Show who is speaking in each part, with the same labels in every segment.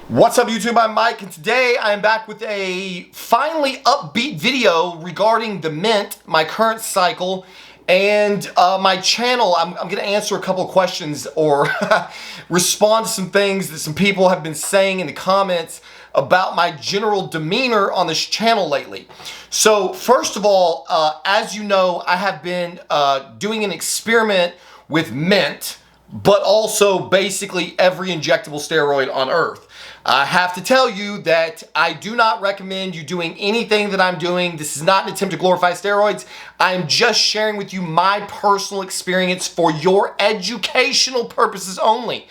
Speaker 1: What's up YouTube, I'm Mike, and today I am back with a finally upbeat video regarding the MENT, my current cycle, and my channel. I'm going to answer a couple of questions or respond to some things that some people have been saying in the comments about my general demeanor on this channel lately. So first of all, as you know, I have been doing an experiment with MENT, but also basically every injectable steroid on earth. I have to tell you that I do not recommend you doing anything that I'm doing. This is not an attempt to glorify steroids. I am just sharing with you my personal experience for your educational purposes only.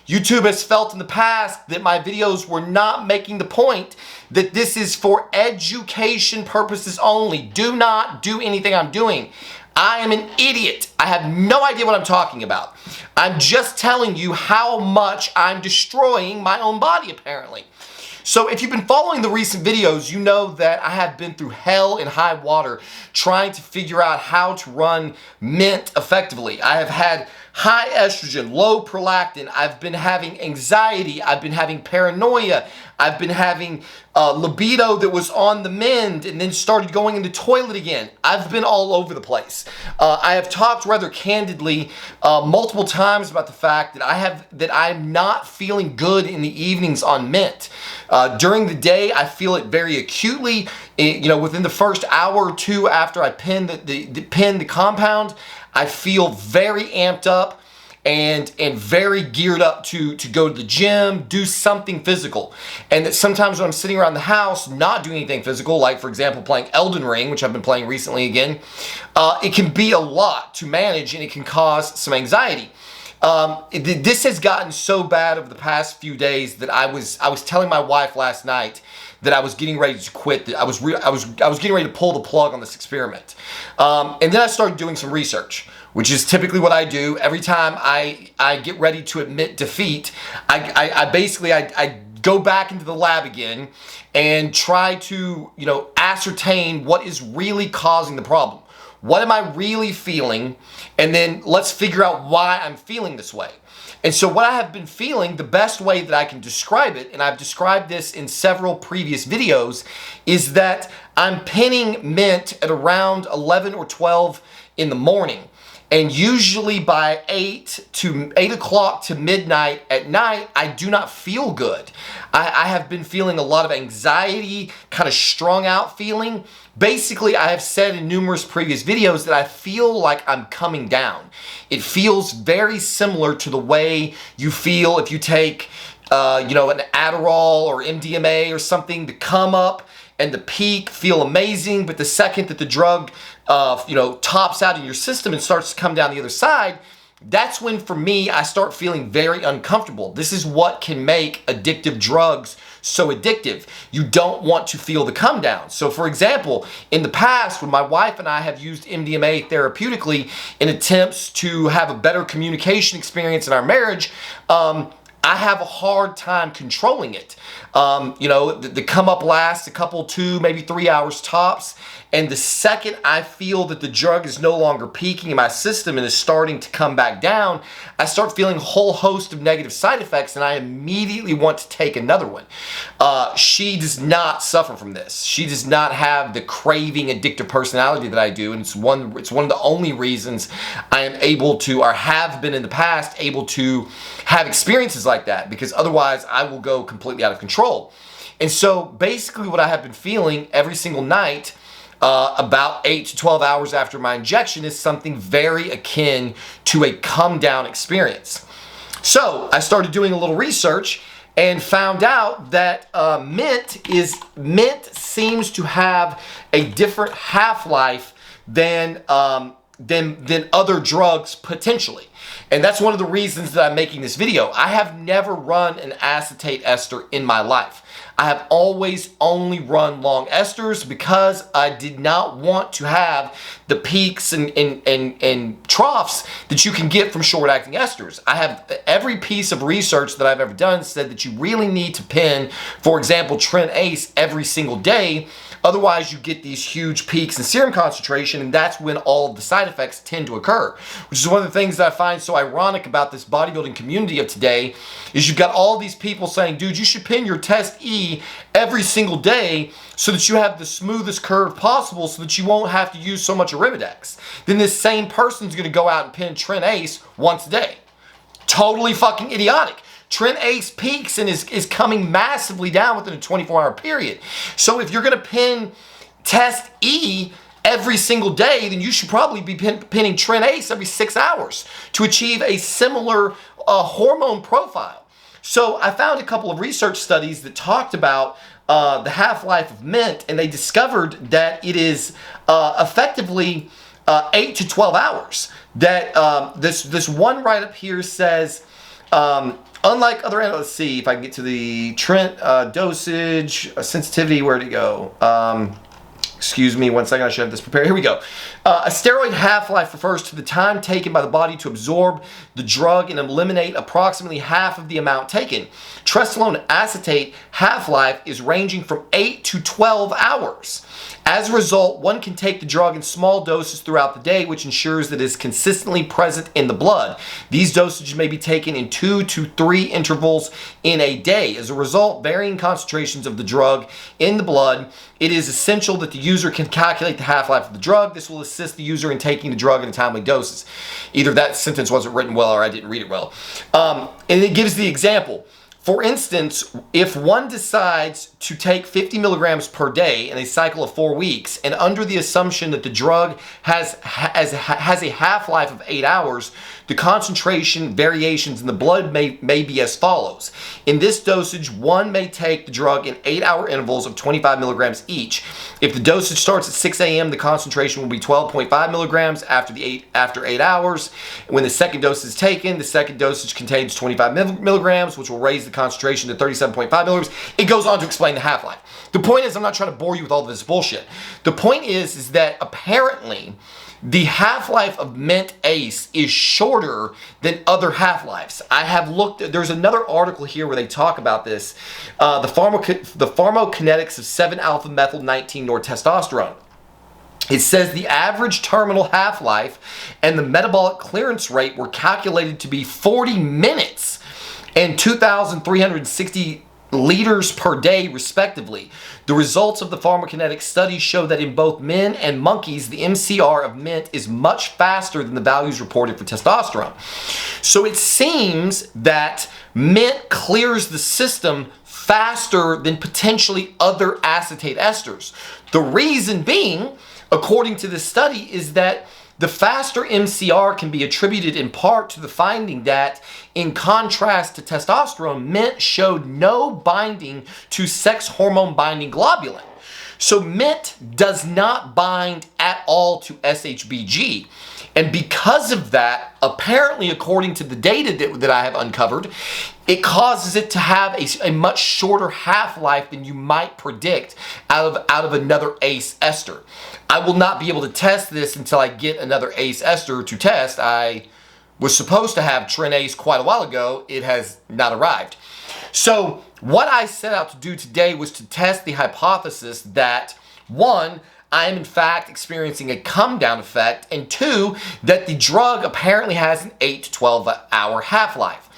Speaker 1: YouTube has felt in the past that my videos were not making the point that this is for education purposes only. Do not do anything I'm doing. I am an idiot. I have no idea what I'm talking about. I'm just telling you how much I'm destroying my own body, apparently. So if you've been following the recent videos, you know that I have been through hell and high water trying to figure out how to run MENT effectively. I have had high estrogen, low prolactin. I've been having anxiety. I've been having paranoia. I've been having libido that was on the mend and then started going in the toilet again. I've been all over the place. I have talked rather candidly multiple times about the fact that I'm not feeling good in the evenings on MENT. During the day, I feel it very acutely. Within the first hour or two after I pin the compound, I feel very amped up and very geared up to go to the gym, do something physical. And that sometimes when I'm sitting around the house not doing anything physical, like for example playing Elden Ring, which I've been playing recently again, it can be a lot to manage and it can cause some anxiety. This has gotten so bad over the past few days that I was telling my wife last night that I was getting ready to quit. That I was getting ready to pull the plug on this experiment. And then I started doing some research, which is typically what I do every time I get ready to admit defeat. I basically go back into the lab again and try to ascertain what is really causing the problem. What am I really feeling? And then let's figure out why I'm feeling this way. And so what I have been feeling, the best way that I can describe it, and I've described this in several previous videos, is that I'm pinning MENT at around 11 or 12 in the morning. And usually by 8 o'clock to midnight at night, I do not feel good. I have been feeling a lot of anxiety, kind of strung out feeling. Basically, I have said in numerous previous videos that I feel like I'm coming down. It feels very similar to the way you feel if you take, an Adderall or MDMA or something to come up and the peak, feel amazing, but the second that the drug, tops out in your system and starts to come down the other side, that's when, for me, I start feeling very uncomfortable. This is what can make addictive drugs so addictive. You don't want to feel the come down. So for example, in the past, when my wife and I have used MDMA therapeutically in attempts to have a better communication experience in our marriage, I have a hard time controlling it. The come up lasts a couple, 2, maybe 3 hours tops. And the second I feel that the drug is no longer peaking in my system and is starting to come back down, I start feeling a whole host of negative side effects and I immediately want to take another one. She does not suffer from this. She does not have the craving, addictive personality that I do. And it's one of the only reasons I am able to, or have been in the past, able to have experiences like that, because otherwise I will go completely out of control. And so basically what I have been feeling every single night, about 8 to 12 hours after my injection, is something very akin to a come down experience. So I started doing a little research and found out that MENT seems to have a different half-life than other drugs potentially. And that's one of the reasons that I'm making this video. I have never run an acetate ester in my life. I have always only run long esters because I did not want to have the peaks and troughs that you can get from short-acting esters. I have every piece of research that I've ever done said that you really need to pin, for example, Tren Ace every single day. Otherwise, you get these huge peaks in serum concentration, and that's when all of the side effects tend to occur, which is one of the things that I find so so ironic about this bodybuilding community of today is you've got all these people saying, dude, you should pin your test E every single day so that you have the smoothest curve possible so that you won't have to use so much Arimidex. Then this same person's going to go out and pin Tren Ace once a day. Totally fucking idiotic. Tren Ace peaks and is coming massively down within a 24-hour period. So if you're going to pin test E every single day, then you should probably be pinning Tren Ace every 6 hours to achieve a similar hormone profile. So I found a couple of research studies that talked about the half-life of MENT, and they discovered that it is effectively 8 to 12 hours. That this one right up here says, unlike other, let's see if I can get to the Trent dosage, sensitivity, where'd it go? Excuse me, 1 second, I should have this prepared. Here we go. A steroid half-life refers to the time taken by the body to absorb the drug and eliminate approximately half of the amount taken. Trestolone acetate half-life is ranging from 8 to 12 hours. As a result, one can take the drug in small doses throughout the day, which ensures that it is consistently present in the blood. These dosages may be taken in 2 to 3 intervals in a day. As a result, varying concentrations of the drug in the blood, it is essential that the user can calculate the half-life of the drug. This will assist the user in taking the drug in timely doses. Either that sentence wasn't written well or I didn't read it well. And it gives the example. For instance, if one decides to take 50 milligrams per day in a cycle of 4 weeks, and under the assumption that the drug has a half-life of 8 hours, the concentration variations in the blood may be as follows. In this dosage, one may take the drug in 8-hour intervals of 25 milligrams each. If the dosage starts at 6 a.m., the concentration will be 12.5 milligrams after 8 hours. When the second dose is taken, the second dosage contains 25 milligrams, which will raise the concentration to 37.5 milligrams. It goes on to explain the half-life. The point is, I'm not trying to bore you with all this bullshit. The point is that apparently the half-life of MENT Ace is shorter than other half-lives. I have looked, there's another article here where they talk about this, the pharmacokinetics of 7-alpha-methyl-19 nortestosterone. It says the average terminal half-life and the metabolic clearance rate were calculated to be 40 minutes and 2,360 liters per day, respectively. The results of the pharmacokinetic study show that in both men and monkeys, the MCR of MENT is much faster than the values reported for testosterone. So it seems that MENT clears the system faster than potentially other acetate esters. The reason being, according to this study, is that the faster MCR can be attributed in part to the finding that, in contrast to testosterone, MENT showed no binding to sex hormone binding globulin. So MENT does not bind at all to SHBG. And because of that, apparently according to the data that I have uncovered, it causes it to have a much shorter half-life than you might predict out of another ACE ester. I will not be able to test this until I get another ACE ester to test. I was supposed to have Tren Ace quite a while ago. It has not arrived. So what I set out to do today was to test the hypothesis that, 1, I am in fact experiencing a come down effect, and 2, that the drug apparently has an 8 to 12 hour half-life.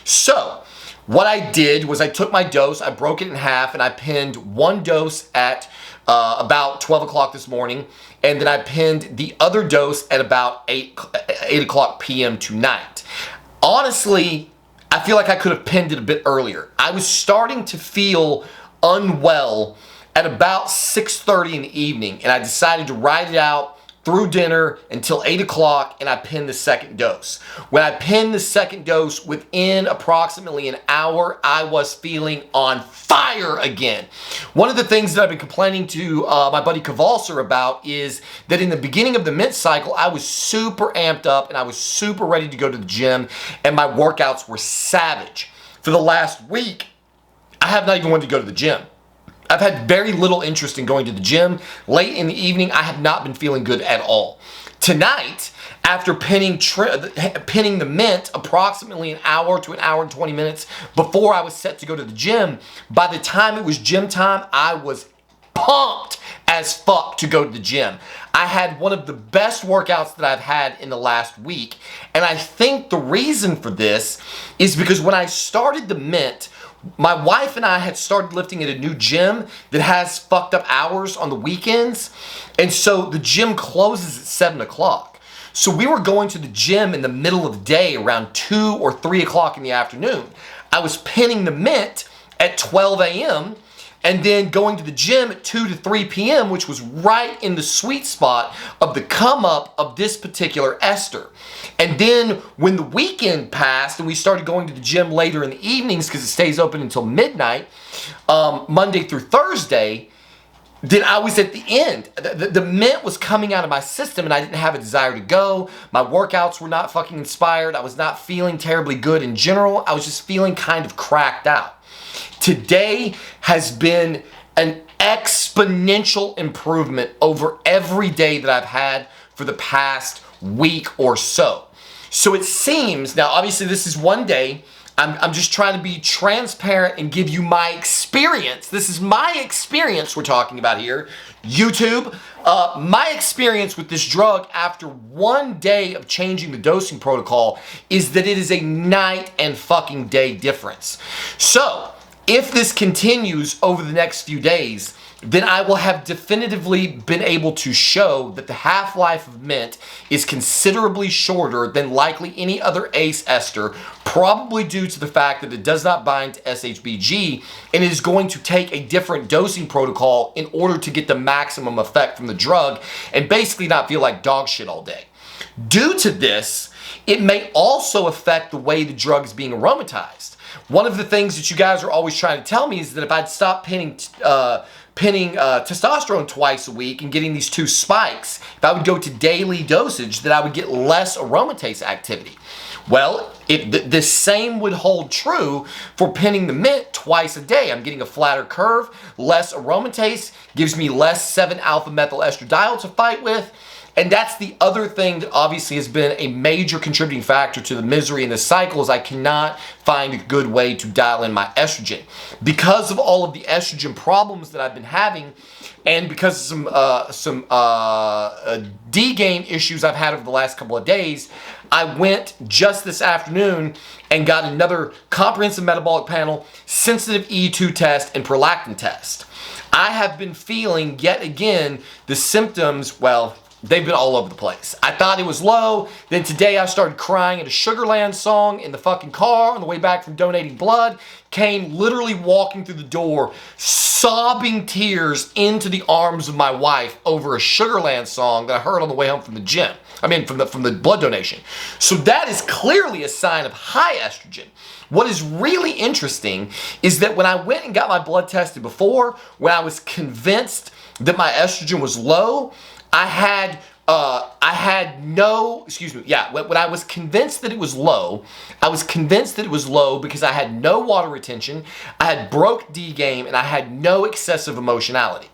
Speaker 1: So what I did was I took my dose, I broke it in half, and I pinned one dose at about 12 o'clock this morning, and then I pinned the other dose at about 8 o'clock p.m. tonight. Honestly, I feel like I could have pinned it a bit earlier. I was starting to feel unwell at about 6:30 in the evening, and I decided to ride it out through dinner until 8 o'clock, and I pinned the second dose. When I pinned the second dose, within approximately an hour, I was feeling on fire again. One of the things that I've been complaining to my buddy Kavalser about is that in the beginning of the MENT cycle, I was super amped up and I was super ready to go to the gym, and my workouts were savage. For the last week, I have not even wanted to go to the gym. I've had very little interest in going to the gym. Late in the evening, I have not been feeling good at all. Tonight, after pinning the MENT approximately an hour to an hour and 20 minutes before I was set to go to the gym, by the time it was gym time, I was pumped as fuck to go to the gym. I had one of the best workouts that I've had in the last week, and I think the reason for this is because when I started the MENT, my wife and I had started lifting at a new gym that has fucked up hours on the weekends, and so the gym closes at 7 o'clock. So we were going to the gym in the middle of the day around 2 or 3 o'clock in the afternoon. I was pinning the MENT at 12 a.m., and then going to the gym at 2 to 3 p.m., which was right in the sweet spot of the come up of this particular ester. And then when the weekend passed and we started going to the gym later in the evenings because it stays open until midnight, Monday through Thursday, then I was at the end. The MENT was coming out of my system and I didn't have a desire to go. My workouts were not fucking inspired. I was not feeling terribly good in general. I was just feeling kind of cracked out. Today has been an exponential improvement over every day that I've had for the past week or so. So it seems, now obviously this is one day, I'm just trying to be transparent and give you my experience. This is my experience we're talking about here. YouTube, my experience with this drug after one day of changing the dosing protocol is that it is a night and fucking day difference. So, if this continues over the next few days, then I will have definitively been able to show that the half-life of MENT is considerably shorter than likely any other ACE ester, probably due to the fact that it does not bind to SHBG and it is going to take a different dosing protocol in order to get the maximum effect from the drug and basically not feel like dog shit all day. Due to this, it may also affect the way the drug is being aromatized. One of the things that you guys are always trying to tell me is that if I'd stop pinning testosterone twice a week and getting these 2 spikes, if I would go to daily dosage, that I would get less aromatase activity. Well, the same would hold true for pinning the MENT twice a day. I'm getting a flatter curve, less aromatase, gives me less 7-alpha-methyl estradiol to fight with. And that's the other thing that obviously has been a major contributing factor to the misery in this cycle is I cannot find a good way to dial in my estrogen. Because of all of the estrogen problems that I've been having and because of some D-gain issues I've had over the last couple of days, I went just this afternoon and got another comprehensive metabolic panel, sensitive E2 test, and prolactin test. I have been feeling yet again the symptoms, well, they've been all over the place. I thought it was low. Then today I started crying at a Sugarland song in the fucking car on the way back from donating blood. Came literally walking through the door, sobbing tears into the arms of my wife over a Sugarland song that I heard on the way home from the gym. I mean, from the blood donation. So that is clearly a sign of high estrogen. What is really interesting is that when I went and got my blood tested before, when I was convinced that my estrogen was low, when I was convinced that it was low, I was convinced that it was low because I had no water retention, I had broke D-game, and I had no excessive emotionality.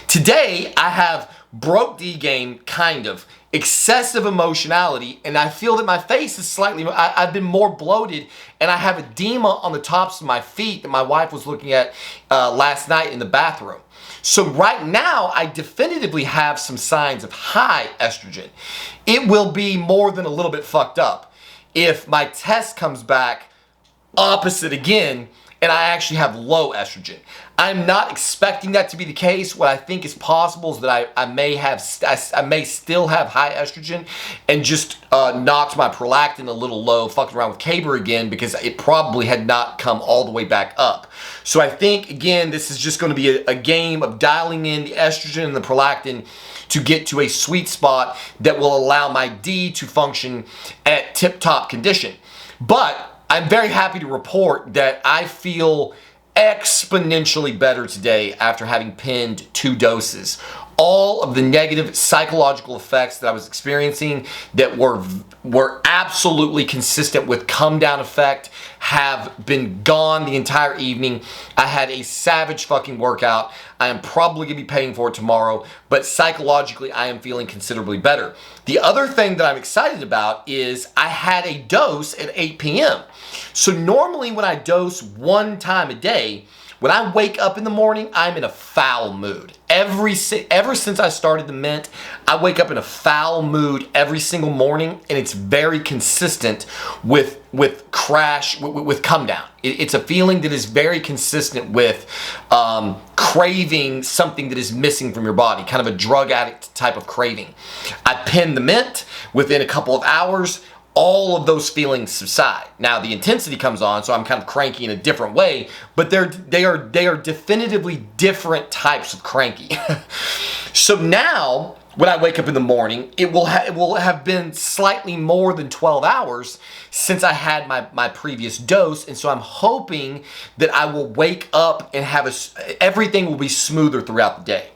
Speaker 1: Today, I have broke D-game, kind of, excessive emotionality, and I feel that my face is slightly, I've been more bloated, and I have edema on the tops of my feet that my wife was looking at last night in the bathroom. So right now, I definitively have some signs of high estrogen. It will be more than a little bit fucked up if my test comes back opposite again and I actually have low estrogen. I'm not expecting that to be the case. What I think is possible is that I may still have high estrogen and just knocked my prolactin a little low, fucking around with Caber again because it probably had not come all the way back up. So I think, again, this is just going to be a game of dialing in the estrogen and the prolactin to get to a sweet spot that will allow my D to function at tip-top condition. But I'm very happy to report that I feel exponentially better today after having pinned 2 doses. All of the negative psychological effects that I was experiencing that were absolutely consistent with come down effect have been gone the entire evening. I had a savage fucking workout. I am probably going to be paying for it tomorrow, but psychologically I am feeling considerably better. The other thing that I'm excited about is I had a dose at 8 p.m. So normally when I dose 1 time a day, When I wake up in the morning, I'm in a foul mood. Ever since I started the Mint, I wake up in a foul mood every single morning, and it's very consistent with come down. It's a feeling that is very consistent with craving something that is missing from your body, kind of a drug addict type of craving. I pen the Mint. Within a couple of hours, all of those feelings subside. Now the intensity comes on, so I'm kind of cranky in a different way, but they are definitively different types of cranky. So now, when I wake up in the morning, it will have been slightly more than 12 hours since I had my previous dose, and so I'm hoping that I will wake up and everything will be smoother throughout the day.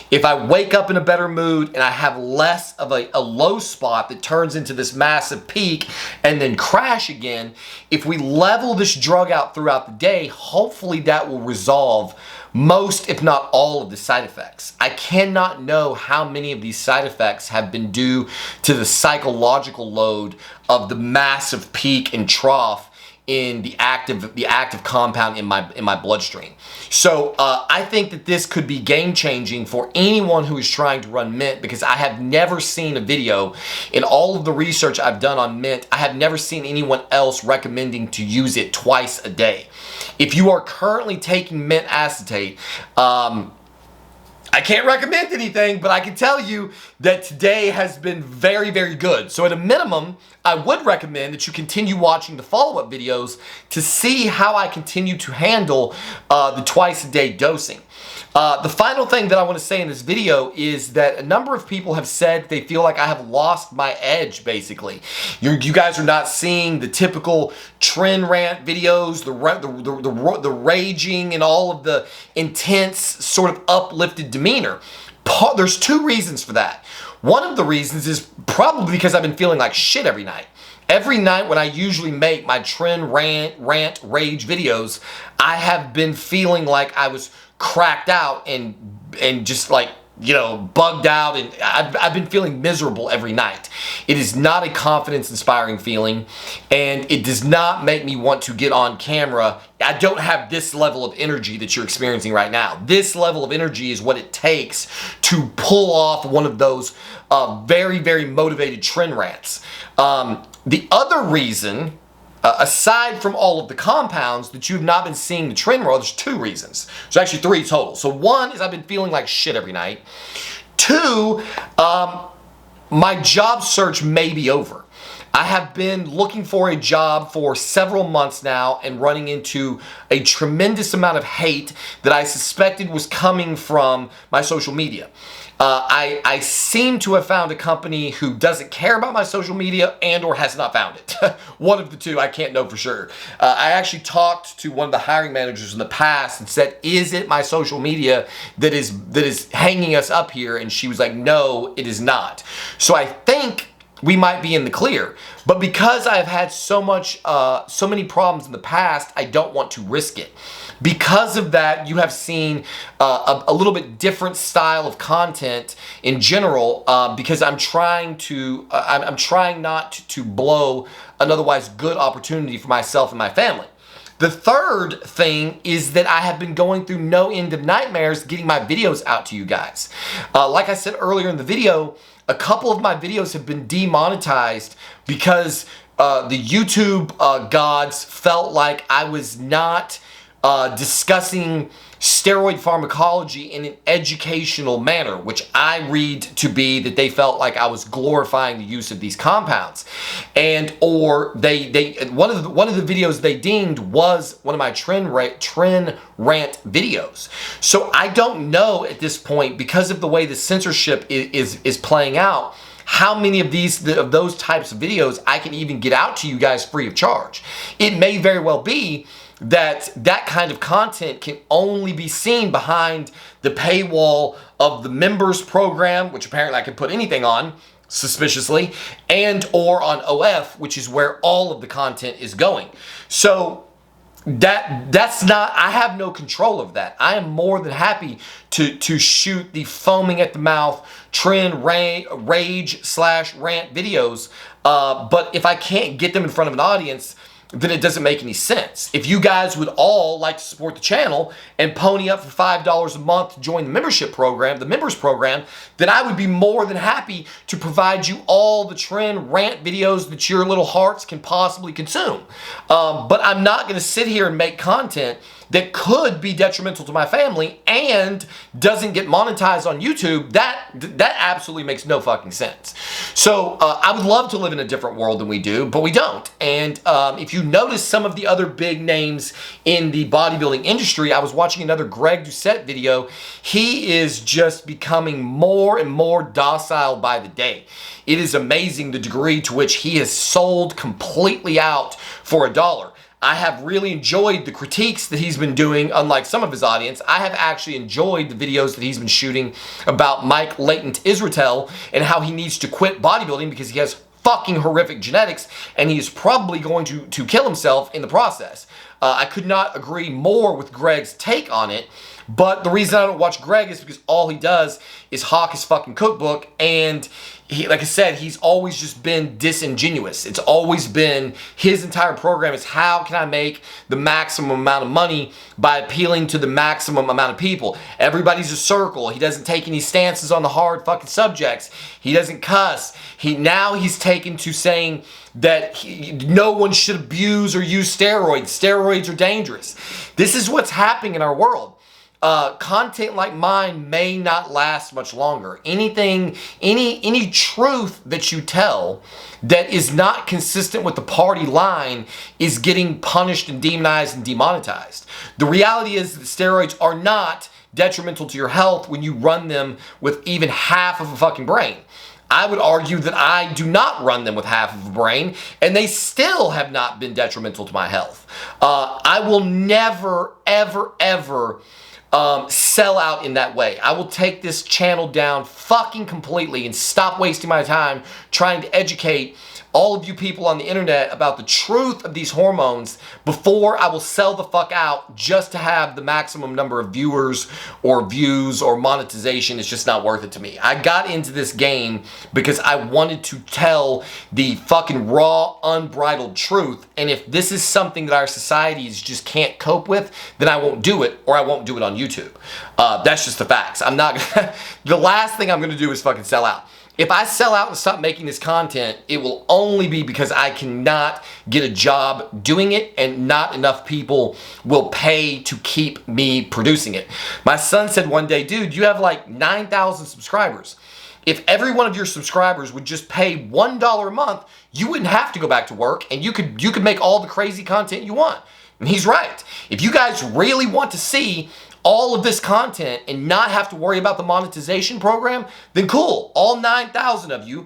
Speaker 1: If I wake up in a better mood and I have less of a low spot that turns into this massive peak and then crash again, if we level this drug out throughout the day, hopefully that will resolve most, if not all, of the side effects. I cannot know how many of these side effects have been due to the psychological load of the massive peak and trough in the active compound in my bloodstream. So I think that this could be game changing for anyone who is trying to run Mint, because I have never seen a video in all of the research I've done on Mint. I have never seen anyone else recommending to use it twice a day. If you are currently taking Mint acetate, I can't recommend anything, but I can tell you that today has been very, very good. So at a minimum, I would recommend that you continue watching the follow-up videos to see how I continue to handle the twice-a-day dosing. The final thing that I want to say in this video is that a number of people have said they feel like I have lost my edge, basically. You guys are not seeing the typical trend rant videos, the raging and all of the intense sort of uplifted demeanor. There's two reasons for that. One of the reasons is probably because I've been feeling like shit every night. Every night when I usually make my trend rant, rage videos, I have been feeling like I was cracked out and just like, you know, bugged out, and I've been feeling miserable every night. It is not a confidence-inspiring feeling, and it does not make me want to get on camera. I don't have this level of energy that you're experiencing right now. This level of energy is what it takes to pull off one of those very, very motivated trend rants. The other reason, aside from all of the compounds that you've not been seeing the trend roll, there's two reasons. There's actually three total. So one is I've been feeling like shit every night. Two, my job search may be over. I have been looking for a job for several months now and running into a tremendous amount of hate that I suspected was coming from my social media. I seem to have found a company who doesn't care about my social media and or has not found it. One of the two, I can't know for sure. I actually talked to one of the hiring managers in the past and said, is it my social media that is hanging us up here? And she was like, no, it is not. So I think we might be in the clear. But because I've had so many problems in the past, I don't want to risk it. Because of that, you have seen a little bit different style of content in general, because I'm trying not to blow an otherwise good opportunity for myself and my family. The third thing is that I have been going through no end of nightmares getting my videos out to you guys. Like I said earlier in the video, a couple of my videos have been demonetized because the YouTube gods felt like I was not discussing steroid pharmacology in an educational manner, which I read to be that they felt like I was glorifying the use of these compounds, and or one of the videos they deemed was one of my trend rant videos. So I don't know at this point, because of the way the censorship is playing out, how many of those types of videos I can even get out to you guys free of charge. It may very well be that kind of content can only be seen behind the paywall of the members program, which apparently I can put anything on, suspiciously, and or on OF, which is where all of the content is going. So that's not, I have no control of that. I am more than happy to shoot the foaming at the mouth trend rage/rant videos, but if I can't get them in front of an audience, then it doesn't make any sense. If you guys would all like to support the channel and pony up for $5 a month to join the membership program, the members program, then I would be more than happy to provide you all the trend rant videos that your little hearts can possibly consume. But I'm not going to sit here and make content that could be detrimental to my family and doesn't get monetized on YouTube. That absolutely makes no fucking sense. So I would love to live in a different world than we do, but we don't. And if you notice some of the other big names in the bodybuilding industry, I was watching another Greg Doucette video. He is just becoming more and more docile by the day. It is amazing the degree to which he has sold completely out for $1. I have really enjoyed the critiques that he's been doing, unlike some of his audience. I have actually enjoyed the videos that he's been shooting about Mike Latent Israel and how he needs to quit bodybuilding because he has fucking horrific genetics and he is probably going to kill himself in the process. I could not agree more with Greg's take on it, but the reason I don't watch Greg is because all he does is hawk his fucking cookbook, and he, like I said, he's always just been disingenuous. It's always been, his entire program is how can I make the maximum amount of money by appealing to the maximum amount of people. Everybody's a circle. He doesn't take any stances on the hard fucking subjects. He doesn't cuss. Now he's taken to saying that no one should abuse or use steroids. Steroids are dangerous. This is what's happening in our world. Content like mine may not last much longer. Any truth that you tell that is not consistent with the party line is getting punished and demonized and demonetized. The reality is that steroids are not detrimental to your health when you run them with even half of a fucking brain. I would argue that I do not run them with half of a brain, and they still have not been detrimental to my health. I will never, ever, ever sell out in that way. I will take this channel down fucking completely and stop wasting my time trying to educate all of you people on the internet about the truth of these hormones before I will sell the fuck out just to have the maximum number of viewers or views or monetization. It's just not worth it to me. I got into this game because I wanted to tell the fucking raw, unbridled truth, and if this is something that our societies just can't cope with, then I won't do it, or I won't do it on YouTube. That's just the facts. I'm not gonna the last thing I'm gonna do is fucking sell out. If I sell out and stop making this content, it will only be because I cannot get a job doing it and not enough people will pay to keep me producing it. My son said one day, dude, you have like 9,000 subscribers. If every one of your subscribers would just pay $1 a month, you wouldn't have to go back to work and you could make all the crazy content you want. And he's right. If you guys really want to see all of this content and not have to worry about the monetization program, then cool. All 9,000 of you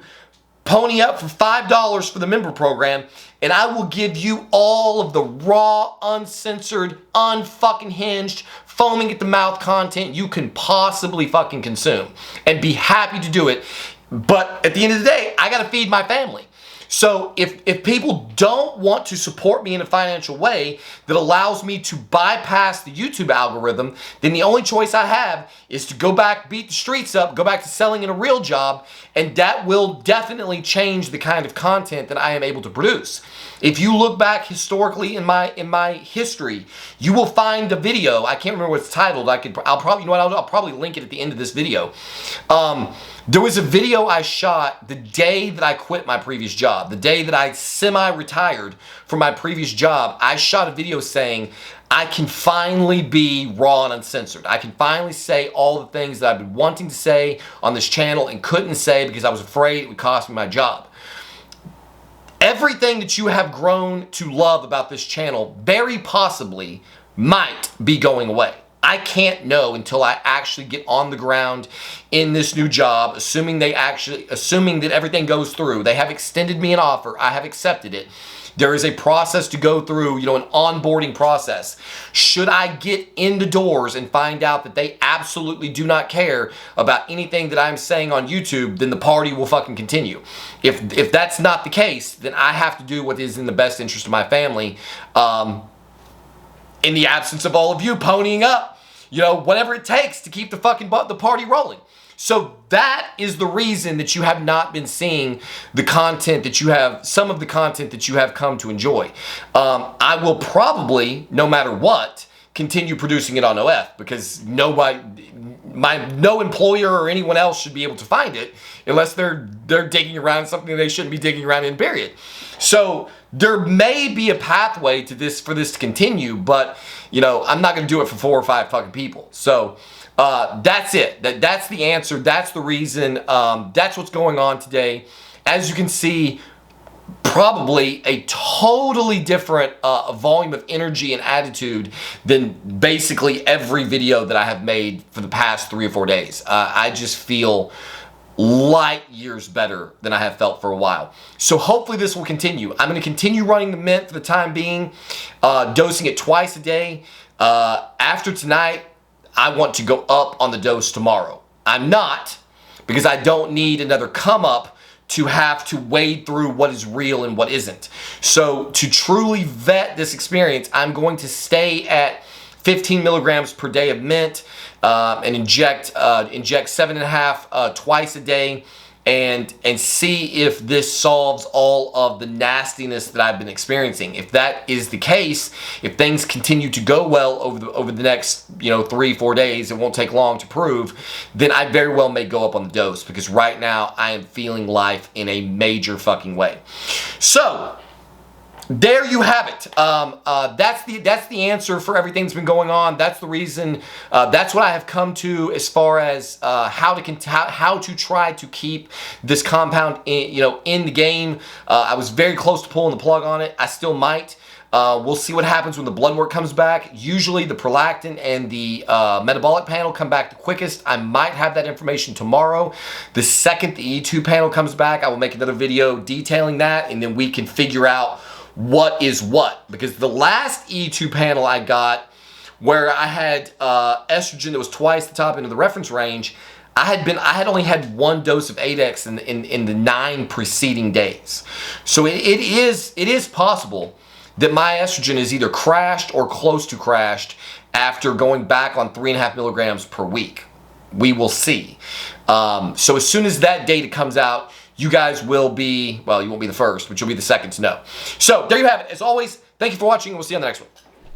Speaker 1: pony up for $5 for the member program, and I will give you all of the raw, uncensored, unfucking hinged, foaming at the mouth content you can possibly fucking consume, and be happy to do it. But at the end of the day, I gotta feed my family. So if people don't want to support me in a financial way that allows me to bypass the YouTube algorithm, then the only choice I have is to go back, beat the streets up, go back to selling in a real job, and that will definitely change the kind of content that I am able to produce. If you look back historically in my history, you will find a video. I can't remember what it's titled. I'll probably link it at the end of this video. There was a video I shot the day that I quit my previous job, the day that I semi-retired from my previous job. I shot a video saying, I can finally be raw and uncensored. I can finally say all the things that I've been wanting to say on this channel and couldn't say because I was afraid it would cost me my job. Everything that you have grown to love about this channel very possibly might be going away. I can't know until I actually get on the ground in this new job, assuming that everything goes through. They have extended me an offer. I have accepted it. There is a process to go through, an onboarding process. Should I get in the doors and find out that they absolutely do not care about anything that I'm saying on YouTube, then the party will fucking continue. If that's not the case, then I have to do what is in the best interest of my family, in the absence of all of you ponying up, whatever it takes to keep the fucking the party rolling. So that is the reason that you have not been seeing the content that you have, some of the content that you have come to enjoy. I will probably, no matter what, continue producing it on OF, because no employer or anyone else should be able to find it unless they're digging around something they shouldn't be digging around in, period. So there may be a pathway to this for this to continue, but I'm not going to do it for 4 or 5 fucking people. So that's it. That's the answer. That's the reason. That's what's going on today. As you can see, probably a totally different volume of energy and attitude than basically every video that I have made for the past 3 or 4 days. I just feel light years better than I have felt for a while. So hopefully this will continue. I'm going to continue running the Mint for the time being, dosing it twice a day. After tonight, I want to go up on the dose tomorrow. I'm not, because I don't need another come up to have to wade through what is real and what isn't. So to truly vet this experience, I'm going to stay at 15 milligrams per day of Mint and inject 7.5 twice a day, and see if this solves all of the nastiness that I've been experiencing. If that is the case, if things continue to go well over the next 3-4 days, it won't take long to prove, then I very well may go up on the dose, because right now I am feeling life in a major fucking way. So there you have it. That's the answer for everything that's been going on. That's the reason. That's what I have come to as far as how to try to keep this compound in the game. I was very close to pulling the plug on it. I still might. We'll see what happens when the blood work comes back. Usually the prolactin and the metabolic panel come back the quickest. I might have that information tomorrow. The second the E2 panel comes back, I will make another video detailing that, and then we can figure out what is what. Because the last E2 panel I got, where I had estrogen that was twice the top end of the reference range, I had only had 1 dose of 8X in the 9 preceding days. So it is possible that my estrogen is either crashed or close to crashed after going back on 3.5 milligrams per week. We will see. So as soon as that data comes out, you guys will be, well, you won't be the first, but you'll be the second to know. So there you have it. As always, thank you for watching, and we'll see you on the next one.